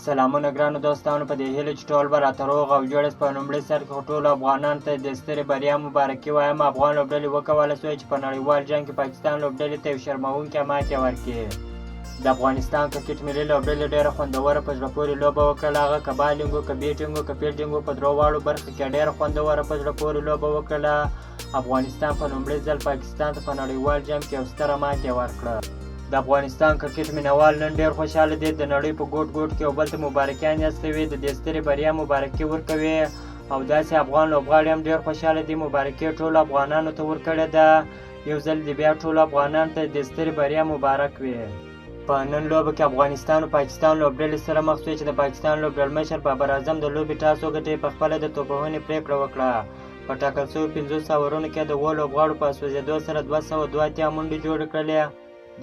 سلامونه ګرانو دوستانو، په دې هیله چې ټول به راته روغ او جوړ یاست. په لومړي سر کې ټولو افغانانو ته د سترې بریا مبارکي وایم. افغان لوبډلې وکولی سوی چې په نړیوال جنګ کې پاکستان لوبډلې ته یو شرموونکې ماتې ورکړي. د افغانستان کرکټ ملي لوبډلې ډېره خوندوره په زړه پورې لوبه وکړله. هغه که بالینګ وو، که بیټینګ وو، که فیلډینګ وو، په درو واړو برخو کې ډېره خوندوره په زړه پورې لوبه وکړله. افغانستان په لومړي ځل پاکستان ته په نړیوال جنګ کې یو ستره ماتې ورکړه. د افغانستان کرکټ مینوال نن ډېر خوشحاله دي. د نړۍ په ګوټ ګوټ کې یو بل ته مبارکیان استوي، د دې سترې بریا مبارکي ورکوي. او داسې افغان لوبغاړي هم ډېر خوشحاله دي. مبارکي ټولو افغانانو ته ورکړې ده. یو ځل دې بیا ټولو افغانانو ته د سترې بریا مبارک وي. په نن لوبه کې افغانستان او پاکستان لوبډلې سره مخ شوې چې د پاکستان لوبډلمشر بابر اعظم د لوبې ټاس وګټي. په خپله د توپوهنې پرېکړه وکړه. په ټاکل شویو 500 اورونو کې د 7 لوبغاړو په سوځېدو سره 282 منډې جوړې کړلې.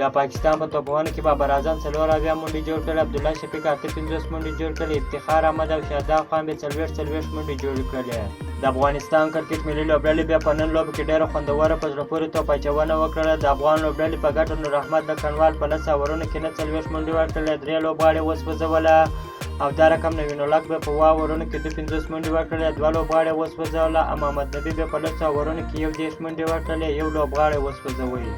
د پاکستان په توپوهنه کې بابر اعظم 4 منډې جوړ کړل، عبدالله شفیق 58 منډې جوړ کړل، افتخار احمد او شهدا خان بیا 40 منډې جوړې کړلې. د افغانستان کرکټ ملي لوبډلې بیا په نن لوبه کې ډېره خوندوره په زړه پورې توپ اچونه وکړله. د افغان لوبډلې په ګټه نور احمد د کنوال په 10 اورونو کې 40 منډې ورکړلې، 3 لوبغاړي وسوځوله. او دا رقم نوین الحق به په 7 اورونو کې 50 منډې ورکړلې، 2 لوبغاړي وسوځوله. محمد نبي به په 10 اورونو کې 10 منډې ورکړلې، 1 لوبغاړی وسوځوي.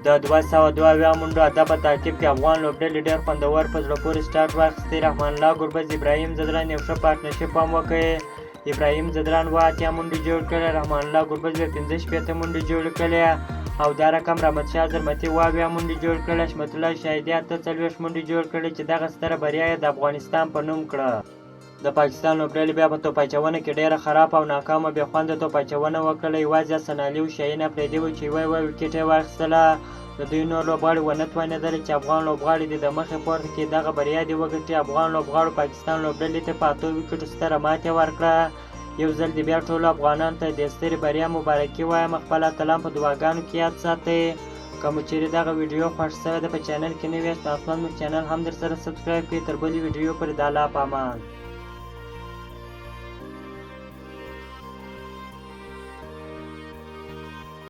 د 202 منډو ادا په تعقیب کې افغان لوبډلې ډېر خوندور په زړه پورې سټارټ واخیستی. رحمان الله ګربز ابراهیم ځدران یو ښه پارټنرشپ هم وکړ. ابراهیم ځدران 8 منډې جوړ کړې، رحمان الله ګربز بیا 65 منډې جوړې کړې. او دا رقم رحمت شاه زرمتي 7 منډې جوړ کړې، حشمت الله شاهدي 48 منډې جوړ کړې چې دغه ستره بریا یې د افغانستان په نوم کړه. د پاکستان لوبډلې بیا په توپ اچونه کې ډېره خراب او ناکامه بې خونده توپ اچونه وکړله. یوازې حسن علي او شاهین افریدي وو چې یوه وکټ یې واخیستله. د دوی نور لوبغاړي ونه توانېدل چې افغان لوبغاړي دې د مخې پورته کې دغه بریا دې وګټي. افغان لوبغاړو پاکستان لوبډلې ته په 8 وکټو ستره ماتې ورکړه. یو ځل دې بیا ټولو افغانانو ته د سترې بریا مبارکي وایم. خپل اتلان په دعاګانو کې یاد ساتئ. که مو چیرې دغه ویډیو خوښ شوی ده په چینل کې نوي یاست نو حتما مو چینل هم درسره سبسکرایب کړئ. تر بلې ویډیو پورې د الله په امان.